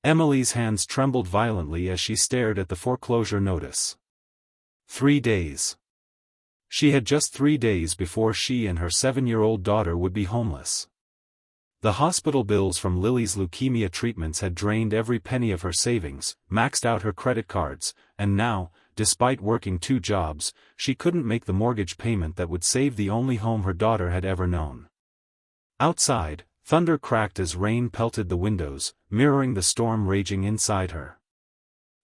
Emily's hands trembled violently as she stared at the foreclosure notice. 3 days. She had just 3 days before she and her 7-year-old daughter would be homeless. The hospital bills from Lily's leukemia treatments had drained every penny of her savings, maxed out her credit cards, and now, despite working 2 jobs, she couldn't make the mortgage payment that would save the only home her daughter had ever known. Outside, thunder cracked as rain pelted the windows, mirroring the storm raging inside her.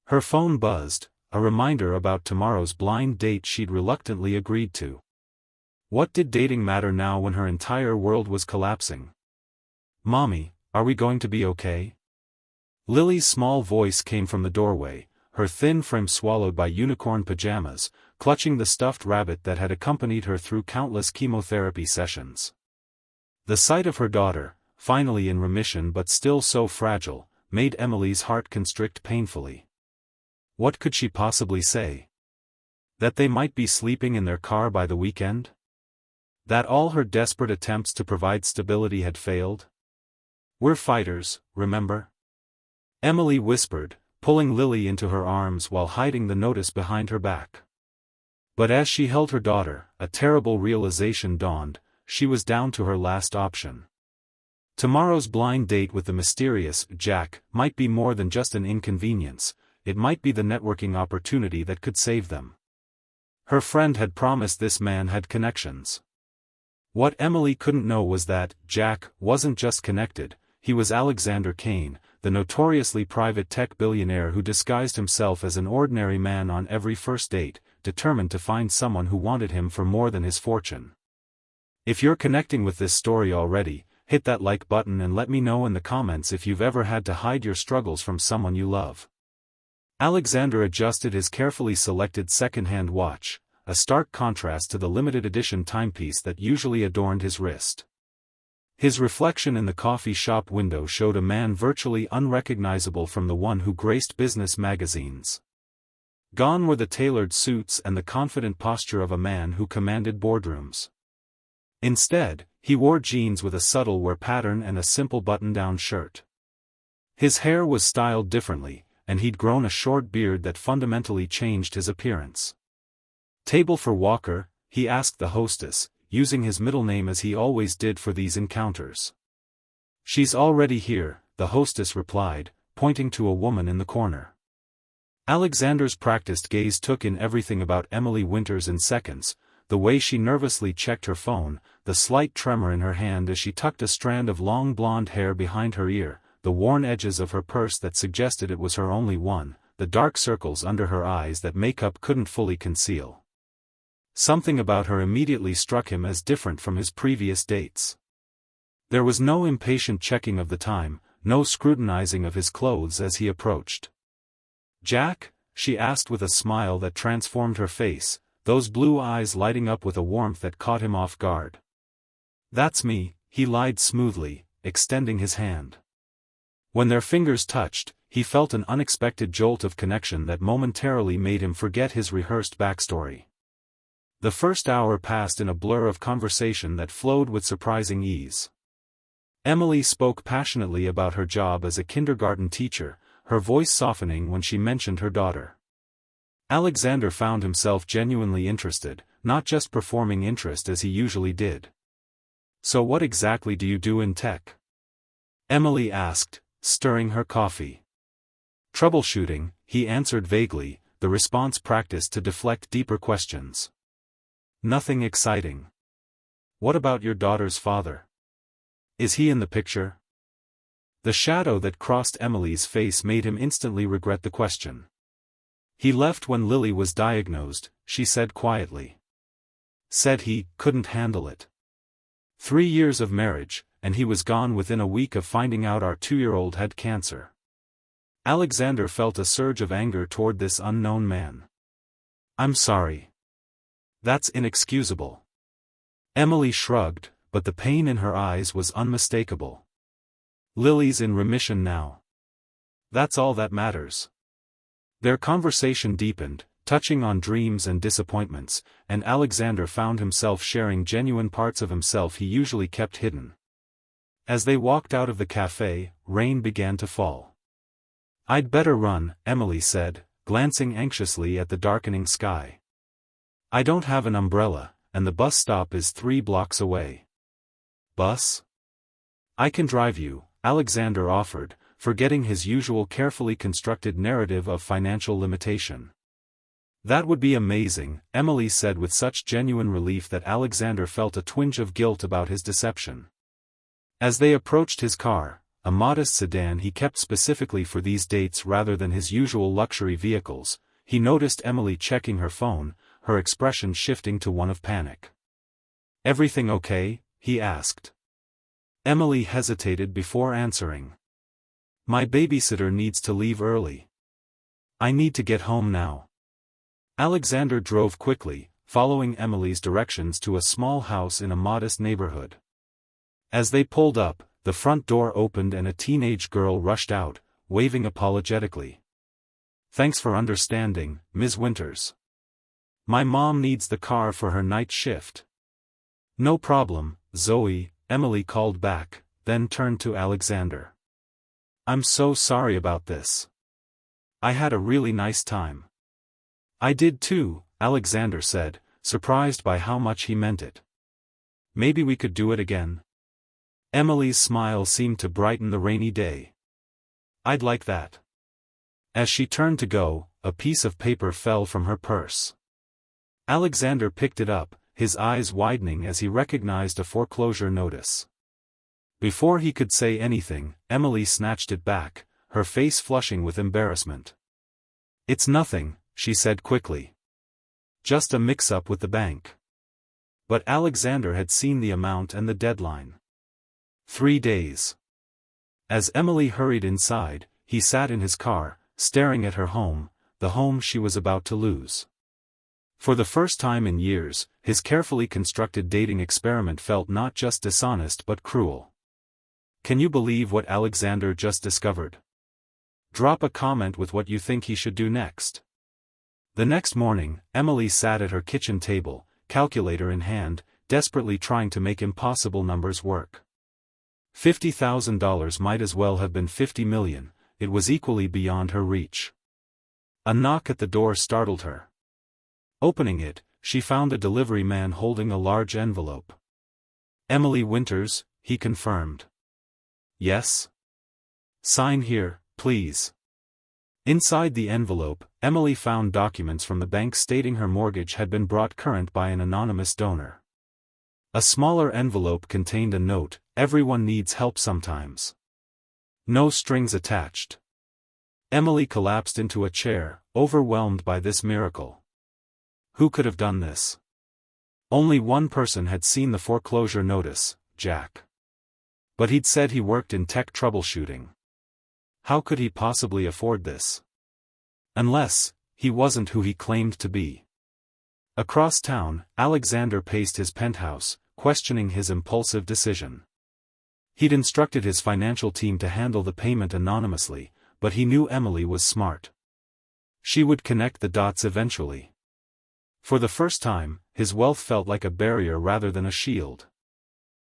Her phone buzzed, a reminder about tomorrow's blind date she'd reluctantly agreed to. What did dating matter now when her entire world was collapsing? "Mommy, are we going to be okay?" Lily's small voice came from the doorway, her thin frame swallowed by unicorn pajamas, clutching the stuffed rabbit that had accompanied her through countless chemotherapy sessions. The sight of her daughter, finally in remission but still so fragile, made Emily's heart constrict painfully. What could she possibly say? That they might be sleeping in their car by the weekend? That all her desperate attempts to provide stability had failed? "We're fighters, remember?" Emily whispered, pulling Lily into her arms while hiding the notice behind her back. But as she held her daughter, a terrible realization dawned: she was down to her last option. Tomorrow's blind date with the mysterious Jack might be more than just an inconvenience, it might be the networking opportunity that could save them. Her friend had promised this man had connections. What Emily couldn't know was that Jack wasn't just connected, he was Alexander Kane, the notoriously private tech billionaire who disguised himself as an ordinary man on every first date, determined to find someone who wanted him for more than his fortune. If you're connecting with this story already, hit that like button and let me know in the comments if you've ever had to hide your struggles from someone you love. Alexander adjusted his carefully selected second-hand watch, a stark contrast to the limited edition timepiece that usually adorned his wrist. His reflection in the coffee shop window showed a man virtually unrecognizable from the one who graced business magazines. Gone were the tailored suits and the confident posture of a man who commanded boardrooms. Instead, he wore jeans with a subtle wear pattern and a simple button-down shirt. His hair was styled differently, and he'd grown a short beard that fundamentally changed his appearance. "Table for Walker?" he asked the hostess, using his middle name as he always did for these encounters. "She's already here," the hostess replied, pointing to a woman in the corner. Alexander's practiced gaze took in everything about Emily Winters in seconds: the way she nervously checked her phone, the slight tremor in her hand as she tucked a strand of long blonde hair behind her ear, the worn edges of her purse that suggested it was her only one, the dark circles under her eyes that makeup couldn't fully conceal. Something about her immediately struck him as different from his previous dates. There was no impatient checking of the time, no scrutinizing of his clothes as he approached. "Jack?" she asked with a smile that transformed her face, those blue eyes lighting up with a warmth that caught him off guard. "That's me," he lied smoothly, extending his hand. When their fingers touched, he felt an unexpected jolt of connection that momentarily made him forget his rehearsed backstory. The first hour passed in a blur of conversation that flowed with surprising ease. Emily spoke passionately about her job as a kindergarten teacher, her voice softening when she mentioned her daughter. Alexander found himself genuinely interested, not just performing interest as he usually did. "So what exactly do you do in tech?" Emily asked, stirring her coffee. "Troubleshooting," he answered vaguely, the response practiced to deflect deeper questions. "Nothing exciting. What about your daughter's father? Is he in the picture?" The shadow that crossed Emily's face made him instantly regret the question. "He left when Lily was diagnosed," she said quietly. "Said he couldn't handle it. 3 years of marriage, and he was gone within a week of finding out our 2-year-old had cancer." Alexander felt a surge of anger toward this unknown man. "I'm sorry. That's inexcusable." Emily shrugged, but the pain in her eyes was unmistakable. "Lily's in remission now. That's all that matters." Their conversation deepened, touching on dreams and disappointments, and Alexander found himself sharing genuine parts of himself he usually kept hidden. As they walked out of the cafe, rain began to fall. I'd better run, Emily said, glancing anxiously at the darkening sky. I don't have an umbrella, and the bus stop is 3 blocks away. Bus? I can drive you, Alexander offered, forgetting his usual carefully constructed narrative of financial limitation. That would be amazing, Emily said with such genuine relief that Alexander felt a twinge of guilt about his deception. As they approached his car, a modest sedan he kept specifically for these dates rather than his usual luxury vehicles, he noticed Emily checking her phone, her expression shifting to one of panic. Everything okay? He asked. Emily hesitated before answering. My babysitter needs to leave early. I need to get home now. Alexander drove quickly, following Emily's directions to a small house in a modest neighborhood. As they pulled up, the front door opened and a teenage girl rushed out, waving apologetically. Thanks for understanding, Ms. Winters. My mom needs the car for her night shift. No problem, Zoe, Emily called back, then turned to Alexander. I'm so sorry about this. I had a really nice time. I did too, Alexander said, surprised by how much he meant it. Maybe we could do it again. Emily's smile seemed to brighten the rainy day. I'd like that. As she turned to go, a piece of paper fell from her purse. Alexander picked it up, his eyes widening as he recognized a foreclosure notice. Before he could say anything, Emily snatched it back, her face flushing with embarrassment. It's nothing, she said quickly. Just a mix-up with the bank. But Alexander had seen the amount and the deadline. 3 days. As Emily hurried inside, he sat in his car, staring at her home, the home she was about to lose. For the first time in years, his carefully constructed dating experiment felt not just dishonest but cruel. Can you believe what Alexander just discovered? Drop a comment with what you think he should do next. The next morning, Emily sat at her kitchen table, calculator in hand, desperately trying to make impossible numbers work. $50,000 might as well have been 50 million, it was equally beyond her reach. A knock at the door startled her. Opening it, she found a delivery man holding a large envelope. Emily Winters, he confirmed. Yes? Sign here, please. Inside the envelope, Emily found documents from the bank stating her mortgage had been brought current by an anonymous donor. A smaller envelope contained a note, everyone needs help sometimes. No strings attached. Emily collapsed into a chair, overwhelmed by this miracle. Who could have done this? Only one person had seen the foreclosure notice, Jack. But he'd said he worked in tech troubleshooting. How could he possibly afford this? Unless, he wasn't who he claimed to be. Across town, Alexander paced his penthouse, questioning his impulsive decision. He'd instructed his financial team to handle the payment anonymously, but he knew Emily was smart. She would connect the dots eventually. For the first time, his wealth felt like a barrier rather than a shield.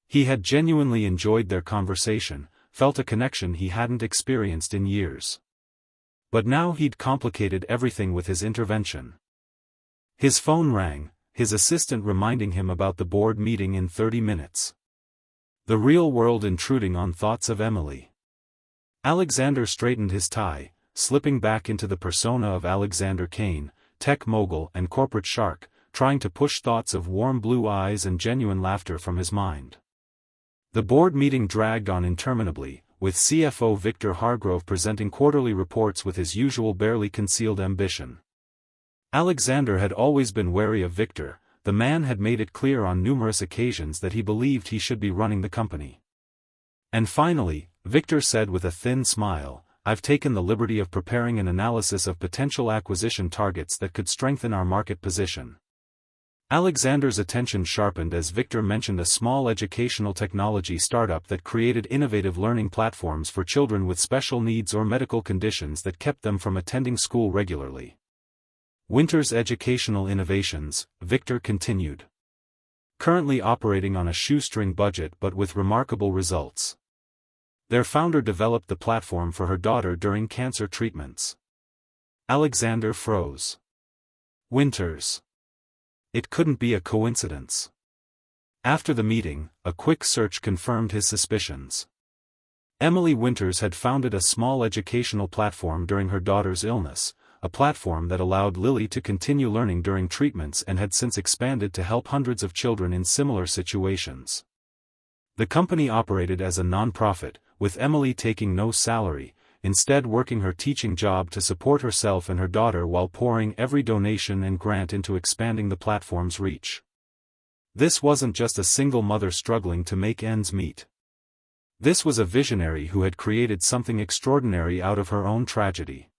He had genuinely enjoyed their conversation, felt a connection he hadn't experienced in years. But now he'd complicated everything with his intervention. His phone rang, his assistant reminding him about the board meeting in 30 minutes. The real world intruding on thoughts of Emily. Alexander straightened his tie, slipping back into the persona of Alexander Kane, tech mogul and corporate shark, trying to push thoughts of warm blue eyes and genuine laughter from his mind. The board meeting dragged on interminably, with CFO Victor Hargrove presenting quarterly reports with his usual barely concealed ambition. Alexander had always been wary of Victor, the man had made it clear on numerous occasions that he believed he should be running the company. And finally, Victor said with a thin smile, I've taken the liberty of preparing an analysis of potential acquisition targets that could strengthen our market position. Alexander's attention sharpened as Victor mentioned a small educational technology startup that created innovative learning platforms for children with special needs or medical conditions that kept them from attending school regularly. Winter's Educational Innovations, Victor continued. Currently operating on a shoestring budget but with remarkable results. Their founder developed the platform for her daughter during cancer treatments. Alexander froze. Winters. It couldn't be a coincidence. After the meeting, a quick search confirmed his suspicions. Emily Winters had founded a small educational platform during her daughter's illness, a platform that allowed Lily to continue learning during treatments and had since expanded to help hundreds of children in similar situations. The company operated as a non-profit, with Emily taking no salary, instead working her teaching job to support herself and her daughter while pouring every donation and grant into expanding the platform's reach. This wasn't just a single mother struggling to make ends meet. This was a visionary who had created something extraordinary out of her own tragedy.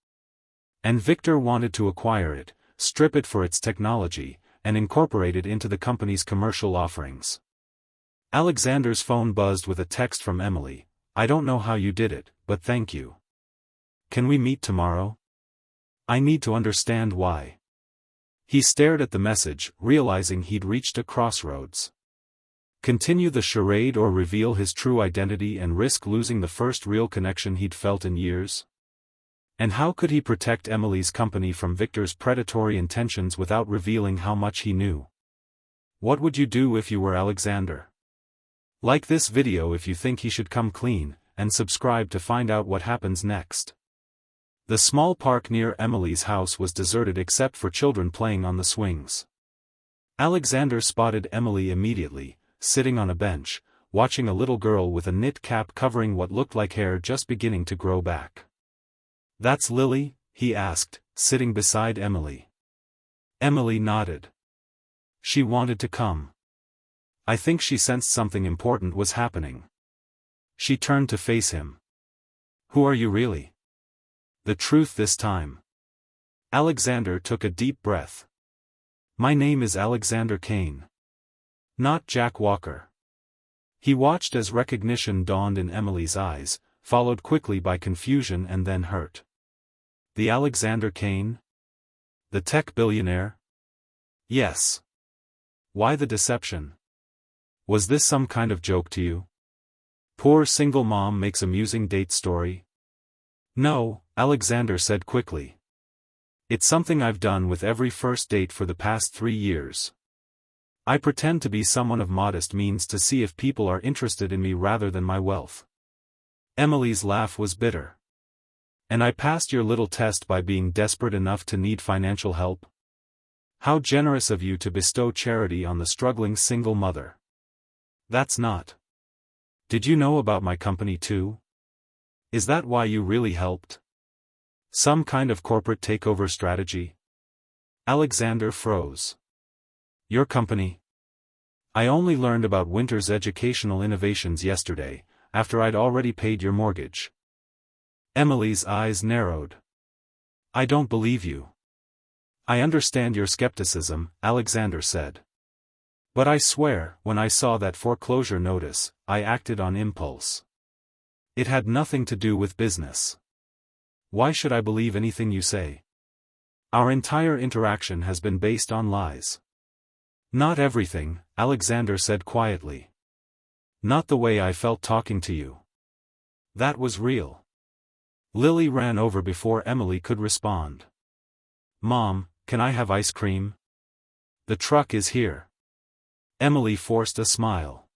And Victor wanted to acquire it, strip it for its technology, and incorporate it into the company's commercial offerings. Alexander's phone buzzed with a text from Emily. "I don't know how you did it, but thank you. Can we meet tomorrow? I need to understand why." He stared at the message, realizing he'd reached a crossroads. Continue the charade or reveal his true identity and risk losing the first real connection he'd felt in years? And how could he protect Emily's company from Victor's predatory intentions without revealing how much he knew? What would you do if you were Alexander? Like this video if you think he should come clean, and subscribe to find out what happens next. The small park near Emily's house was deserted except for children playing on the swings. Alexander spotted Emily immediately, sitting on a bench, watching a little girl with a knit cap covering what looked like hair just beginning to grow back. "That's Lily?" he asked, sitting beside Emily. Emily nodded. She wanted to come. I think she sensed something important was happening. She turned to face him. "Who are you really?" "The truth this time." Alexander took a deep breath. "My name is Alexander Kane. Not Jack Walker." He watched as recognition dawned in Emily's eyes, followed quickly by confusion and then hurt. "The Alexander Kane? The tech billionaire?" "Yes." "Why the deception? Was this some kind of joke to you? Poor single mom makes amusing date story?" "No," Alexander said quickly. "It's something I've done with every first date for the past 3 years. I pretend to be someone of modest means to see if people are interested in me rather than my wealth." Emily's laugh was bitter. "And I passed your little test by being desperate enough to need financial help? How generous of you to bestow charity on the struggling single mother. That's not. Did you know about my company too? Is that why you really helped? Some kind of corporate takeover strategy?" Alexander froze. "Your company?" "I only learned about Winter's educational innovations yesterday, after I'd already paid your mortgage." Emily's eyes narrowed. "I don't believe you." "I understand your skepticism," Alexander said. "But I swear, when I saw that foreclosure notice, I acted on impulse. It had nothing to do with business. Why should I believe anything you say? Our entire interaction has been based on lies." "Not everything," Alexander said quietly. "Not the way I felt talking to you. That was real." Lily ran over before Emily could respond. "Mom, can I have ice cream? The truck is here." Emily forced a smile.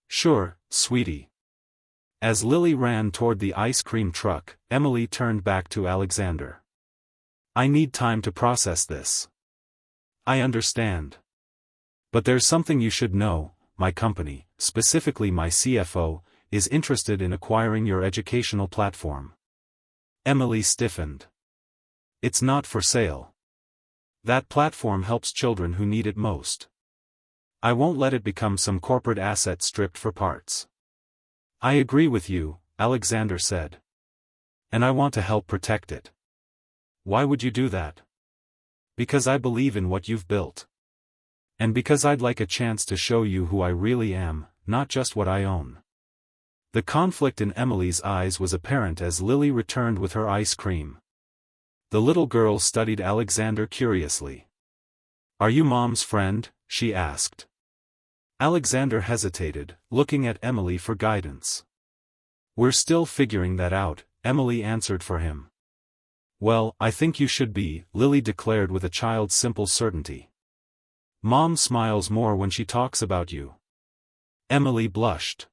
"Sure, sweetie." As Lily ran toward the ice cream truck, Emily turned back to Alexander. "I need time to process this." "I understand. But there's something you should know. My company, specifically my CFO, is interested in acquiring your educational platform." Emily stiffened. "It's not for sale. That platform helps children who need it most. I won't let it become some corporate asset stripped for parts." "I agree with you," Alexander said. "And I want to help protect it." "Why would you do that?" "Because I believe in what you've built. And because I'd like a chance to show you who I really am, not just what I own." The conflict in Emily's eyes was apparent as Lily returned with her ice cream. The little girl studied Alexander curiously. "Are you Mom's friend?" she asked. Alexander hesitated, looking at Emily for guidance. We're still figuring that out, Emily answered for him. Well, I think you should be, Lily declared with a child's simple certainty. Mom smiles more when she talks about you. Emily blushed.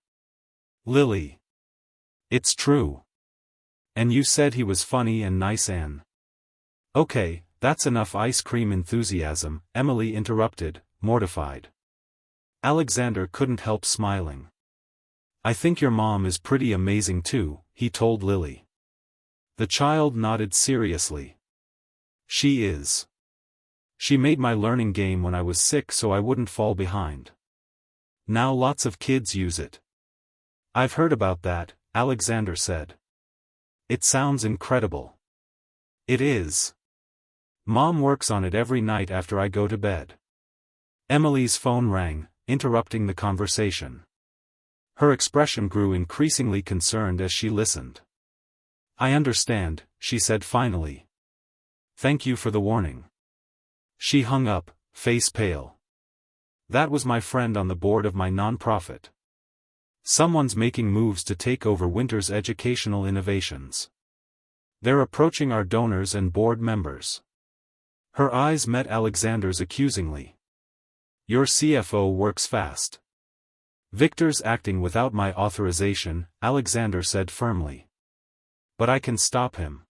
Lily. It's true. And you said he was funny and nice and... Okay, that's enough ice cream enthusiasm, Emily interrupted, mortified. Alexander couldn't help smiling. I think your mom is pretty amazing too, he told Lily. The child nodded seriously. She is. She made my learning game when I was sick so I wouldn't fall behind. Now lots of kids use it. I've heard about that, Alexander said. It sounds incredible. It is. Mom works on it every night after I go to bed. Emily's phone rang, interrupting the conversation. Her expression grew increasingly concerned as she listened. I understand, she said finally. Thank you for the warning. She hung up, face pale. That was my friend on the board of my nonprofit. Someone's making moves to take over Winter's educational innovations. They're approaching our donors and board members. Her eyes met Alexander's accusingly. Your CFO works fast. Victor's acting without my authorization, Alexander said firmly. But I can stop him.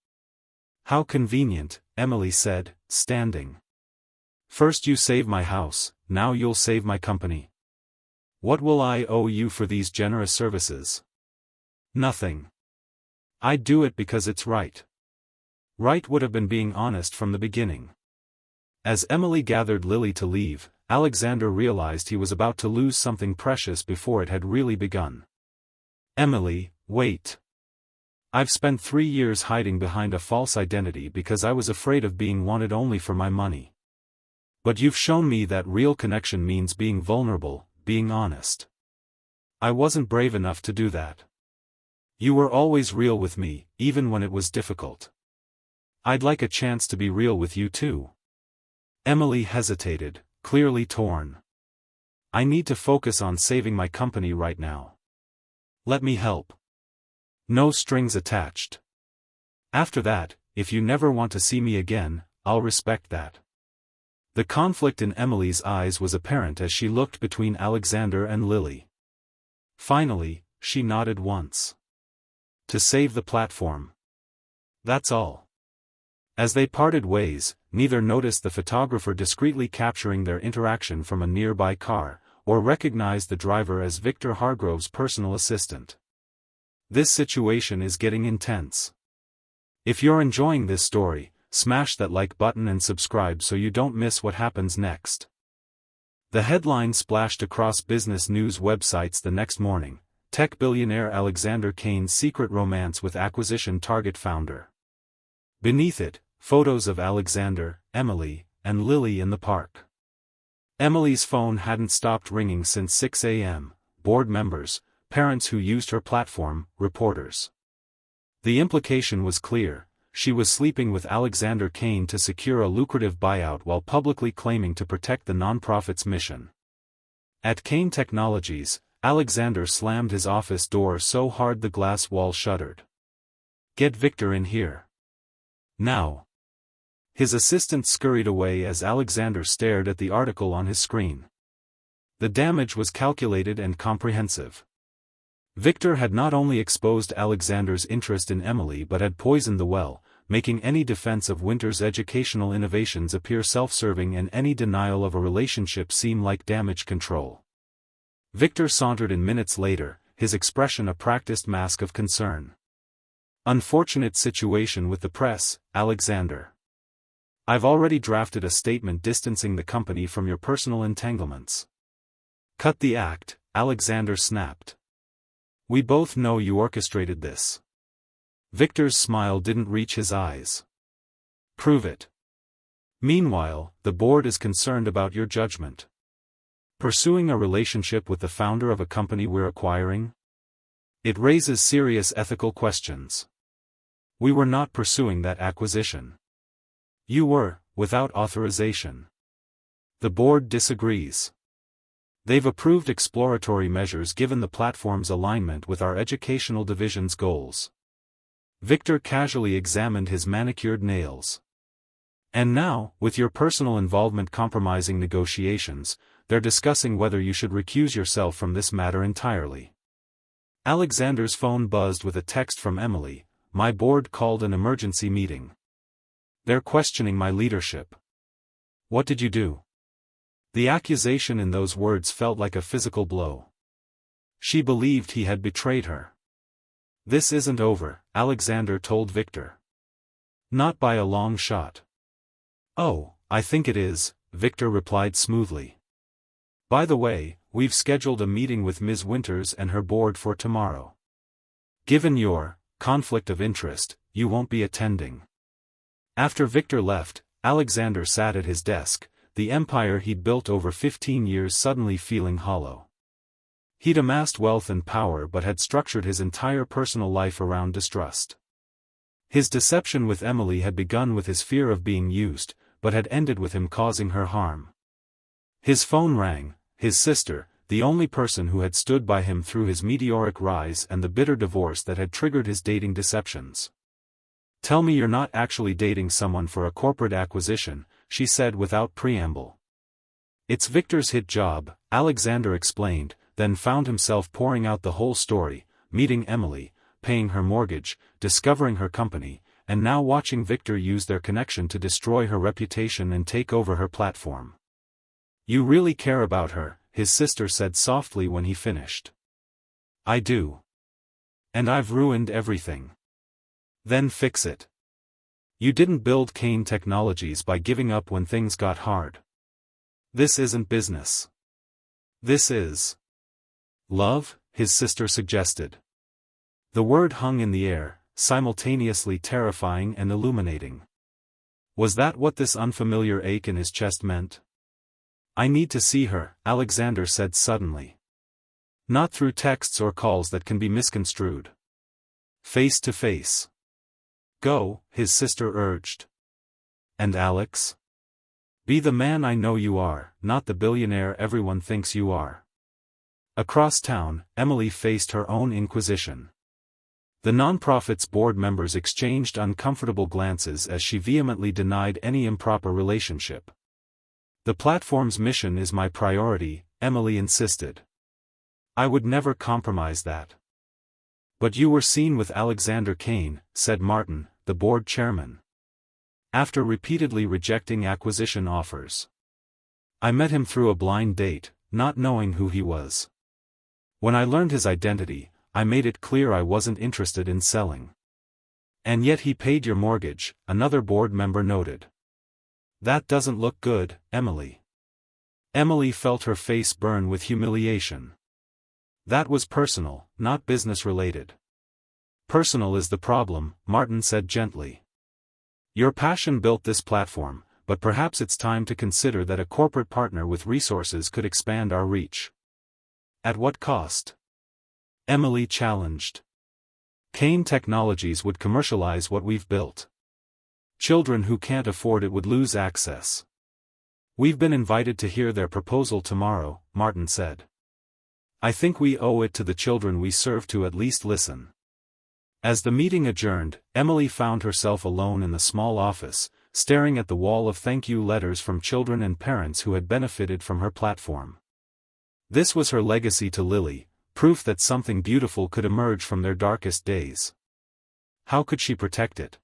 How convenient, Emily said, standing. First you save my house, now you'll save my company. What will I owe you for these generous services? Nothing. I do it because it's right. Right would have been being honest from the beginning. As Emily gathered Lily to leave, Alexander realized he was about to lose something precious before it had really begun. Emily, wait. I've spent 3 years hiding behind a false identity because I was afraid of being wanted only for my money. But you've shown me that real connection means being vulnerable, being honest. I wasn't brave enough to do that. You were always real with me, even when it was difficult. I'd like a chance to be real with you too. Emily hesitated, clearly torn. I need to focus on saving my company right now. Let me help. No strings attached. After that, if you never want to see me again, I'll respect that. The conflict in Emily's eyes was apparent as she looked between Alexander and Lily. Finally, she nodded once. To save the platform. That's all. As they parted ways, neither noticed the photographer discreetly capturing their interaction from a nearby car, or recognized the driver as Victor Hargrove's personal assistant. This situation is getting intense. If you're enjoying this story, smash that like button and subscribe so you don't miss what happens next. The headline splashed across business news websites the next morning: Tech billionaire Alexander Kane's secret romance with acquisition target founder. Beneath it, photos of Alexander, Emily, and Lily in the park. Emily's phone hadn't stopped ringing since 6 a.m., board members, parents who used her platform, reporters. The implication was clear: she was sleeping with Alexander Kane to secure a lucrative buyout while publicly claiming to protect the nonprofit's mission. At Kane Technologies, Alexander slammed his office door so hard the glass wall shuddered. Get Victor in here. Now. His assistant scurried away as Alexander stared at the article on his screen. The damage was calculated and comprehensive. Victor had not only exposed Alexander's interest in Emily but had poisoned the well, making any defense of Winter's educational innovations appear self-serving and any denial of a relationship seem like damage control. Victor sauntered in minutes later, his expression a practiced mask of concern. Unfortunate situation with the press, Alexander. I've already drafted a statement distancing the company from your personal entanglements. Cut the act, Alexander snapped. We both know you orchestrated this. Victor's smile didn't reach his eyes. Prove it. Meanwhile, the board is concerned about your judgment. Pursuing a relationship with the founder of a company we're acquiring? It raises serious ethical questions. We were not pursuing that acquisition. You were, without authorization. The board disagrees. They've approved exploratory measures given the platform's alignment with our educational division's goals. Victor casually examined his manicured nails. And now, with your personal involvement compromising negotiations, they're discussing whether you should recuse yourself from this matter entirely. Alexander's phone buzzed with a text from Emily. My board called an emergency meeting. They're questioning my leadership. What did you do? The accusation in those words felt like a physical blow. She believed he had betrayed her. This isn't over, Alexander told Victor. Not by a long shot. Oh, I think it is, Victor replied smoothly. By the way, we've scheduled a meeting with Ms. Winters and her board for tomorrow. Given your conflict of interest, you won't be attending. After Victor left, Alexander sat at his desk, the empire he'd built over 15 years suddenly feeling hollow. He'd amassed wealth and power but had structured his entire personal life around distrust. His deception with Emily had begun with his fear of being used, but had ended with him causing her harm. His phone rang, his sister, the only person who had stood by him through his meteoric rise and the bitter divorce that had triggered his dating deceptions. Tell me you're not actually dating someone for a corporate acquisition, she said without preamble. It's Victor's hit job, Alexander explained, then found himself pouring out the whole story, meeting Emily, paying her mortgage, discovering her company, and now watching Victor use their connection to destroy her reputation and take over her platform. You really care about her, his sister said softly when he finished. I do. And I've ruined everything. Then fix it. You didn't build Kane Technologies by giving up when things got hard. This isn't business. This is love, his sister suggested. The word hung in the air, simultaneously terrifying and illuminating. Was that what this unfamiliar ache in his chest meant? I need to see her, Alexander said suddenly. Not through texts or calls that can be misconstrued. Face to face. Go, his sister urged. And Alex? Be the man I know you are, not the billionaire everyone thinks you are. Across town, Emily faced her own inquisition. The nonprofit's board members exchanged uncomfortable glances as she vehemently denied any improper relationship. The platform's mission is my priority, Emily insisted. I would never compromise that. But you were seen with Alexander Kane, said Martin, the board chairman. After repeatedly rejecting acquisition offers. I met him through a blind date, not knowing who he was. When I learned his identity, I made it clear I wasn't interested in selling. And yet he paid your mortgage, another board member noted. That doesn't look good, Emily. Emily felt her face burn with humiliation. That was personal, not business-related. Personal is the problem, Martin said gently. Your passion built this platform, but perhaps it's time to consider that a corporate partner with resources could expand our reach. At what cost? Emily challenged. Kane Technologies would commercialize what we've built. Children who can't afford it would lose access. We've been invited to hear their proposal tomorrow, Martin said. I think we owe it to the children we serve to at least listen. As the meeting adjourned, Emily found herself alone in the small office, staring at the wall of thank you letters from children and parents who had benefited from her platform. This was her legacy to Lily, proof that something beautiful could emerge from their darkest days. How could she protect it?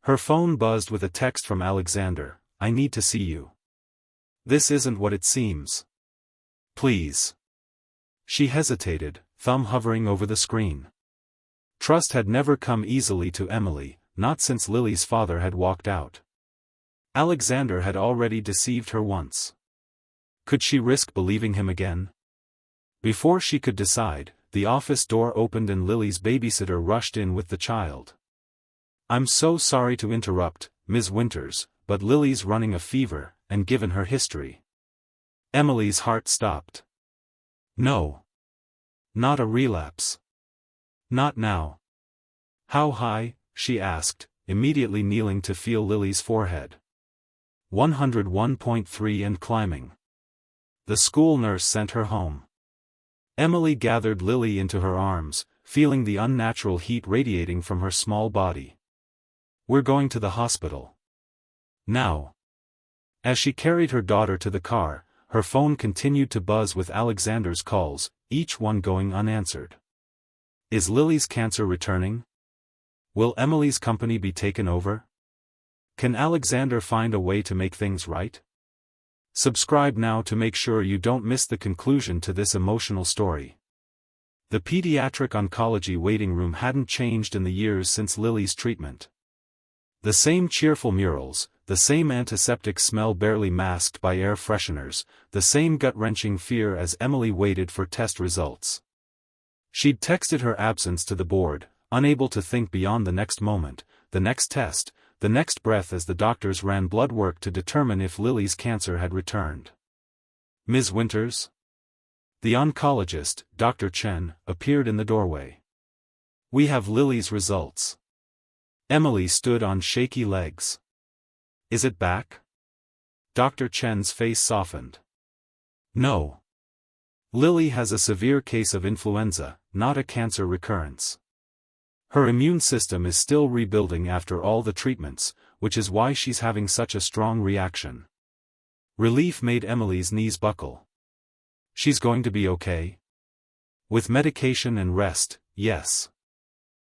Her phone buzzed with a text from Alexander, I need to see you. This isn't what it seems. Please. She hesitated, thumb hovering over the screen. Trust had never come easily to Emily, not since Lily's father had walked out. Alexander had already deceived her once. Could she risk believing him again? Before she could decide, the office door opened and Lily's babysitter rushed in with the child. I'm so sorry to interrupt, Ms. Winters, but Lily's running a fever, and given her history. Emily's heart stopped. No. Not a relapse. Not now. How high? She asked, immediately kneeling to feel Lily's forehead. 101.3 and climbing. The school nurse sent her home. Emily gathered Lily into her arms, feeling the unnatural heat radiating from her small body. "We're going to the hospital. Now." As she carried her daughter to the car, her phone continued to buzz with Alexander's calls, each one going unanswered. Is Lily's cancer returning? Will Emily's company be taken over? Can Alexander find a way to make things right? Subscribe now to make sure you don't miss the conclusion to this emotional story. The pediatric oncology waiting room hadn't changed in the years since Lily's treatment. The same cheerful murals, the same antiseptic smell barely masked by air fresheners, the same gut-wrenching fear as Emily waited for test results. She'd texted her absence to the board, unable to think beyond the next moment, the next test, the next breath as the doctors ran blood work to determine if Lily's cancer had returned. "Ms. Winters?" The oncologist, Dr. Chen, appeared in the doorway. "We have Lily's results." Emily stood on shaky legs. "Is it back?" Dr. Chen's face softened. "No. Lily has a severe case of influenza, not a cancer recurrence. Her immune system is still rebuilding after all the treatments, which is why she's having such a strong reaction." Relief made Emily's knees buckle. "She's going to be okay?" "With medication and rest, yes.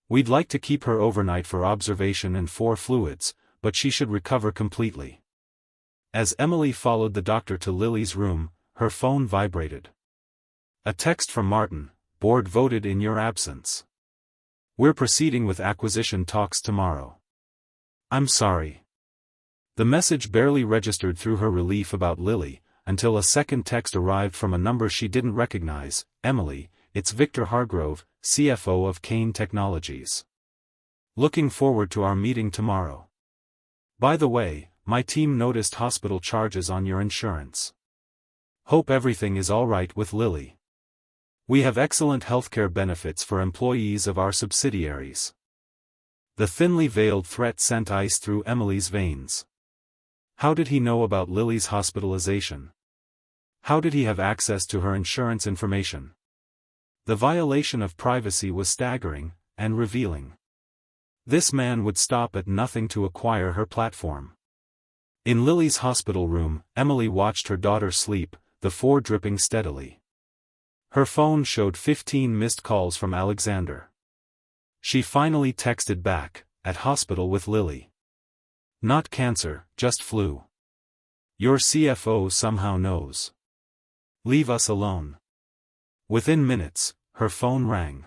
We'd like to keep her overnight for observation and for fluids, but she should recover completely." As Emily followed the doctor to Lily's room, her phone vibrated. A text from Martin: "Board voted in your absence. We're proceeding with acquisition talks tomorrow. I'm sorry." The message barely registered through her relief about Lily, until a second text arrived from a number she didn't recognize. "Emily, it's Victor Hargrove, CFO of Kane Technologies. Looking forward to our meeting tomorrow. By the way, my team noticed hospital charges on your insurance. Hope everything is all right with Lily. We have excellent healthcare benefits for employees of our subsidiaries." The thinly veiled threat sent ice through Emily's veins. How did he know about Lily's hospitalization? How did he have access to her insurance information? The violation of privacy was staggering, and revealing. This man would stop at nothing to acquire her platform. In Lily's hospital room, Emily watched her daughter sleep, the four dripping steadily. Her phone showed 15 missed calls from Alexander. She finally texted back, "At hospital with Lily. Not cancer, just flu. Your CFO somehow knows. Leave us alone." Within minutes, her phone rang.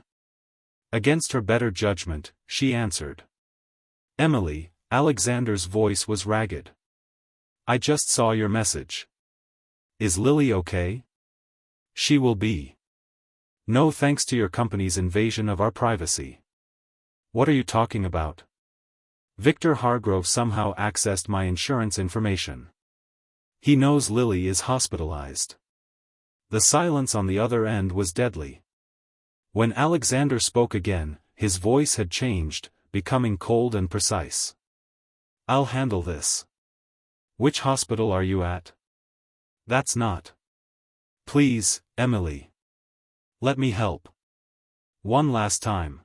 Against her better judgment, she answered. "Emily," Alexander's voice was ragged. "I just saw your message. Is Lily okay?" "She will be. No thanks to your company's invasion of our privacy." "What are you talking about?" "Victor Hargrove somehow accessed my insurance information. He knows Lily is hospitalized." The silence on the other end was deadly. When Alexander spoke again, his voice had changed, becoming cold and precise. "I'll handle this. Which hospital are you at?" "That's not." "Please, Emily. Let me help. One last time."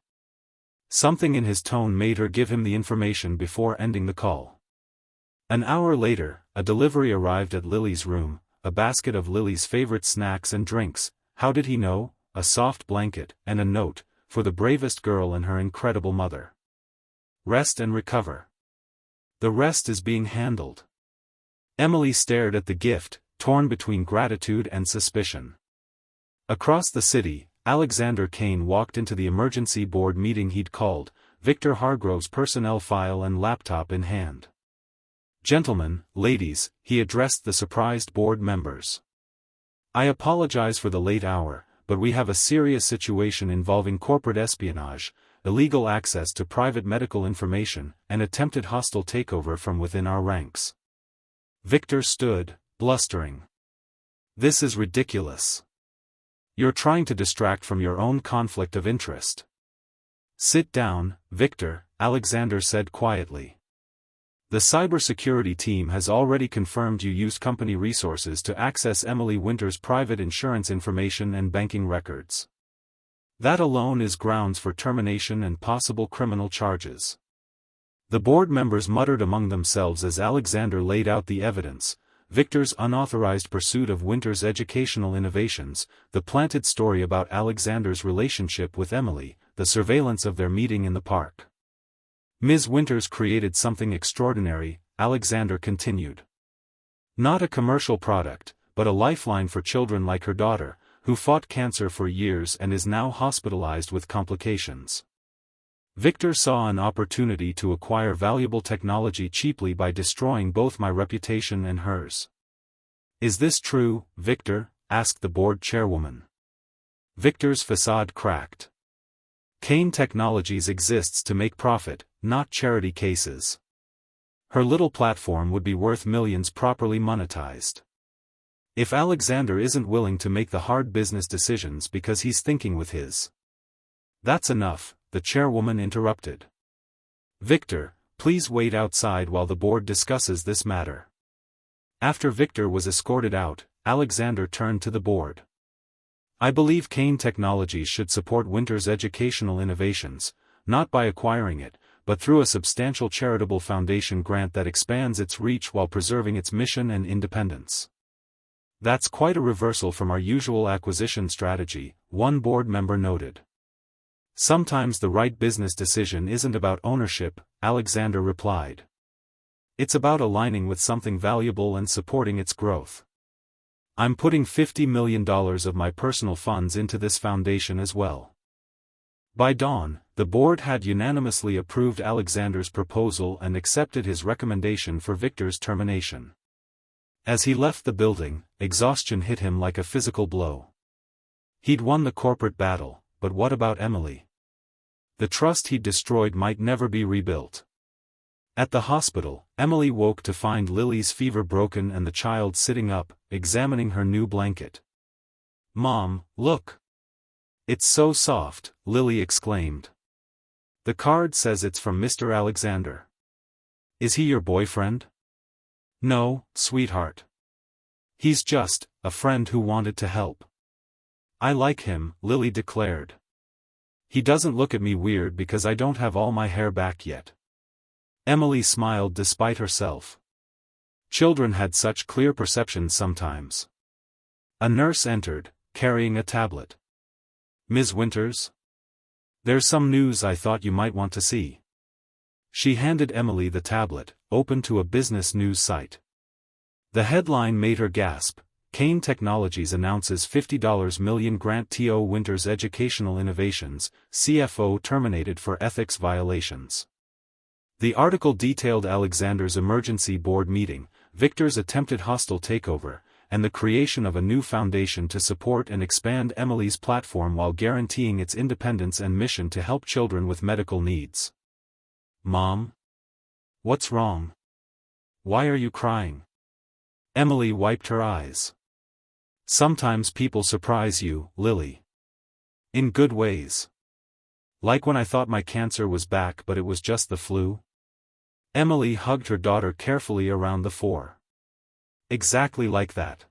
Something in his tone made her give him the information before ending the call. An hour later, a delivery arrived at Lily's room, a basket of Lily's favorite snacks and drinks. How did he know? A soft blanket, and a note, for the bravest girl and her incredible mother. "Rest and recover. The rest is being handled." Emily stared at the gift, torn between gratitude and suspicion. Across the city, Alexander Kane walked into the emergency board meeting he'd called, Victor Hargrove's personnel file and laptop in hand. "Gentlemen, ladies," he addressed the surprised board members. "I apologize for the late hour, but we have a serious situation involving corporate espionage, illegal access to private medical information, and attempted hostile takeover from within our ranks." Victor stood, blustering. "This is ridiculous. You're trying to distract from your own conflict of interest." "Sit down, Victor," Alexander said quietly. The cybersecurity team has already confirmed you used company resources to access Emily Winter's private insurance information and banking records. That alone is grounds for termination and possible criminal charges. The board members muttered among themselves as Alexander laid out the evidence: Victor's unauthorized pursuit of Winter's educational innovations, the planted story about Alexander's relationship with Emily, the surveillance of their meeting in the park. Ms. Winters created something extraordinary, Alexander continued. Not a commercial product, but a lifeline for children like her daughter, who fought cancer for years and is now hospitalized with complications. Victor saw an opportunity to acquire valuable technology cheaply by destroying both my reputation and hers. Is this true, Victor? Asked the board chairwoman. Victor's facade cracked. Kane Technologies exists to make profit, not charity cases. Her little platform would be worth millions properly monetized. If Alexander isn't willing to make the hard business decisions because he's thinking with his. That's enough, the chairwoman interrupted. Victor, please wait outside while the board discusses this matter. After Victor was escorted out, Alexander turned to the board. I believe Kane Technologies should support Winter's educational innovations, not by acquiring it, but through a substantial charitable foundation grant that expands its reach while preserving its mission and independence. That's quite a reversal from our usual acquisition strategy, one board member noted. Sometimes the right business decision isn't about ownership, Alexander replied. It's about aligning with something valuable and supporting its growth. I'm putting $50 million of my personal funds into this foundation as well. By dawn, the board had unanimously approved Alexander's proposal and accepted his recommendation for Victor's termination. As he left the building, exhaustion hit him like a physical blow. He'd won the corporate battle, but what about Emily? The trust he'd destroyed might never be rebuilt. At the hospital, Emily woke to find Lily's fever broken and the child sitting up, examining her new blanket. Mom, look! It's so soft, Lily exclaimed. The card says it's from Mr. Alexander. Is he your boyfriend? No, sweetheart. He's just a friend who wanted to help. I like him, Lily declared. He doesn't look at me weird because I don't have all my hair back yet. Emily smiled despite herself. Children had such clear perceptions sometimes. A nurse entered, carrying a tablet. Ms. Winters? There's some news I thought you might want to see. She handed Emily the tablet, open to a business news site. The headline made her gasp. Kane Technologies announces $50 million grant to Winters Educational Innovations, CFO terminated for ethics violations. The article detailed Alexander's emergency board meeting, Victor's attempted hostile takeover, and the creation of a new foundation to support and expand Emily's platform while guaranteeing its independence and mission to help children with medical needs. Mom? What's wrong? Why are you crying? Emily wiped her eyes. Sometimes people surprise you, Lily. In good ways. Like when I thought my cancer was back but it was just the flu. Emily hugged her daughter carefully around the fore. Exactly like that.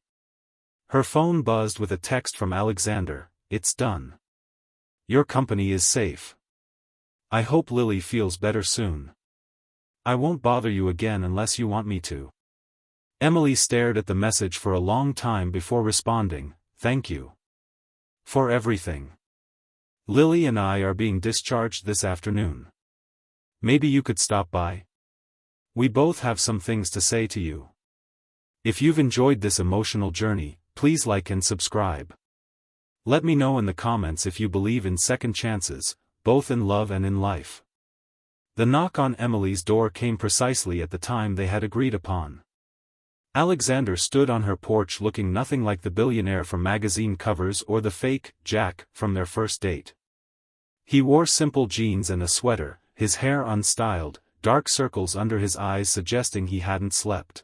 Her phone buzzed with a text from Alexander, it's done. Your company is safe. I hope Lily feels better soon. I won't bother you again unless you want me to. Emily stared at the message for a long time before responding, thank you. For everything. Lily and I are being discharged this afternoon. Maybe you could stop by? We both have some things to say to you. If you've enjoyed this emotional journey, please like and subscribe. Let me know in the comments if you believe in second chances, both in love and in life. The knock on Emily's door came precisely at the time they had agreed upon. Alexander stood on her porch looking nothing like the billionaire from magazine covers or the fake Jack from their first date. He wore simple jeans and a sweater, his hair unstyled, dark circles under his eyes suggesting he hadn't slept.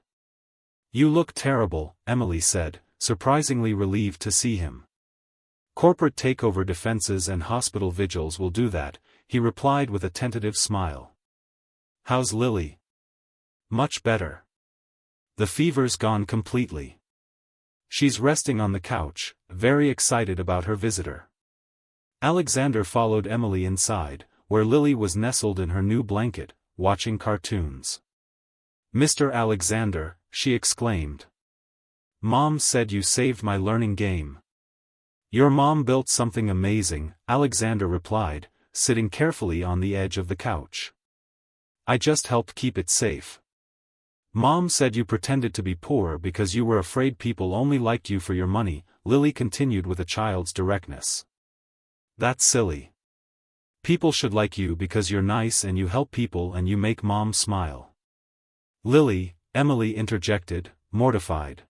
You look terrible, Emily said, surprisingly relieved to see him. Corporate takeover defenses and hospital vigils will do that, he replied with a tentative smile. How's Lily? Much better. The fever's gone completely. She's resting on the couch, very excited about her visitor. Alexander followed Emily inside, where Lily was nestled in her new blanket, watching cartoons. "Mr. Alexander," she exclaimed. "Mom said you saved my learning game." "Your mom built something amazing," Alexander replied, sitting carefully on the edge of the couch. "I just helped keep it safe. Mom said you pretended to be poor because you were afraid people only liked you for your money," Lily continued with a child's directness. "That's silly. People should like you because you're nice and you help people and you make Mom smile." "Lily," Emily interjected, mortified.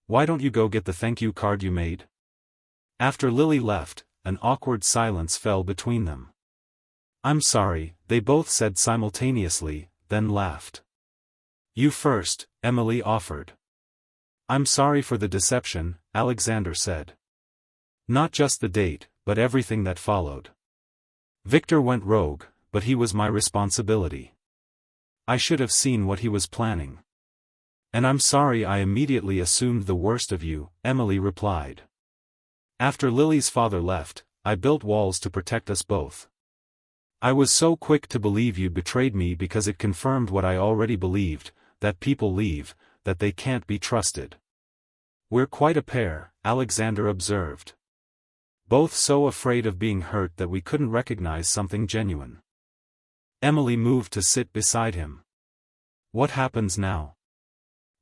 "Why don't you go get the thank you card you made?" After Lily left, an awkward silence fell between them. "I'm sorry," they both said simultaneously, then laughed. "You first," Emily offered. "I'm sorry for the deception," Alexander said. "Not just the date, but everything that followed. Victor went rogue, but he was my responsibility. I should have seen what he was planning. And I'm sorry I immediately assumed the worst of you," Emily replied. "After Lily's father left, I built walls to protect us both. I was so quick to believe you'd betrayed me because it confirmed what I already believed, that people leave, that they can't be trusted." "We're quite a pair," Alexander observed. "Both so afraid of being hurt that we couldn't recognize something genuine." Emily moved to sit beside him. "What happens now?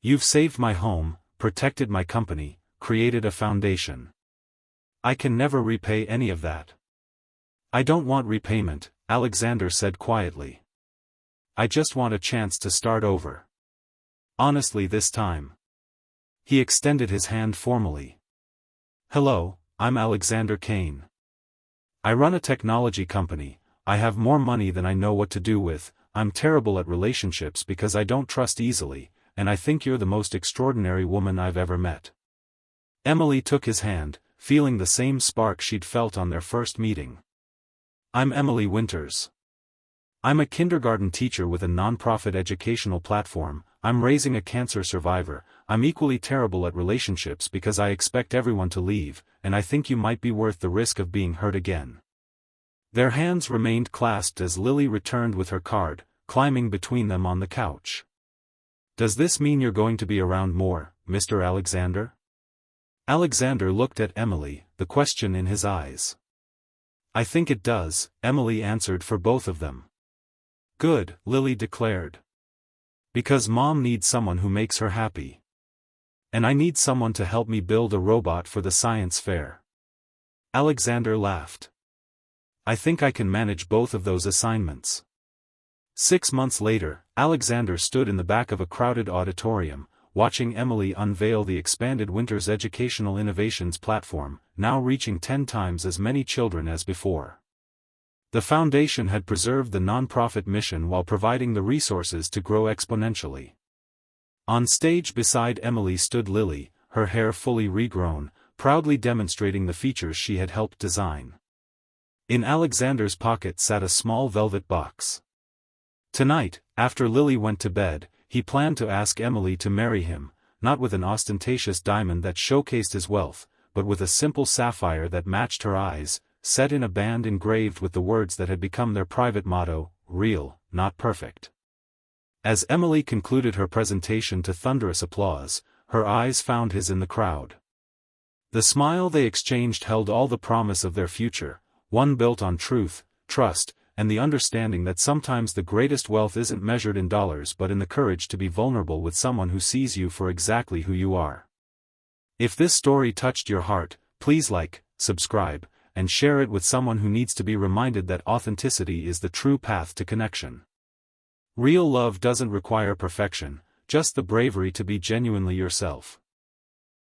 You've saved my home, protected my company, created a foundation. I can never repay any of that." "I don't want repayment," Alexander said quietly. "I just want a chance to start over. Honestly this time." He extended his hand formally. "Hello, I'm Alexander Kane. I run a technology company. I have more money than I know what to do with. I'm terrible at relationships because I don't trust easily, and I think you're the most extraordinary woman I've ever met." Emily took his hand, feeling the same spark she'd felt on their first meeting. "I'm Emily Winters. I'm a kindergarten teacher with a non-profit educational platform. I'm raising a cancer survivor. I'm equally terrible at relationships because I expect everyone to leave, and I think you might be worth the risk of being hurt again." Their hands remained clasped as Lily returned with her card, climbing between them on the couch. "Does this mean you're going to be around more, Mr. Alexander?" Alexander looked at Emily, the question in his eyes. "I think it does," Emily answered for both of them. "Good," Lily declared. "Because Mom needs someone who makes her happy. And I need someone to help me build a robot for the science fair." Alexander laughed. "I think I can manage both of those assignments." 6 months later, Alexander stood in the back of a crowded auditorium, watching Emily unveil the expanded Winters Educational Innovations platform, now reaching 10 times as many children as before. The foundation had preserved the nonprofit mission while providing the resources to grow exponentially. On stage beside Emily stood Lily, her hair fully regrown, proudly demonstrating the features she had helped design. In Alexander's pocket sat a small velvet box. Tonight, after Lily went to bed, he planned to ask Emily to marry him, not with an ostentatious diamond that showcased his wealth, but with a simple sapphire that matched her eyes, set in a band engraved with the words that had become their private motto, "Real, not perfect." As Emily concluded her presentation to thunderous applause, her eyes found his in the crowd. The smile they exchanged held all the promise of their future, one built on truth, trust, and the understanding that sometimes the greatest wealth isn't measured in dollars but in the courage to be vulnerable with someone who sees you for exactly who you are. If this story touched your heart, please like, subscribe, and share it with someone who needs to be reminded that authenticity is the true path to connection. Real love doesn't require perfection, just the bravery to be genuinely yourself.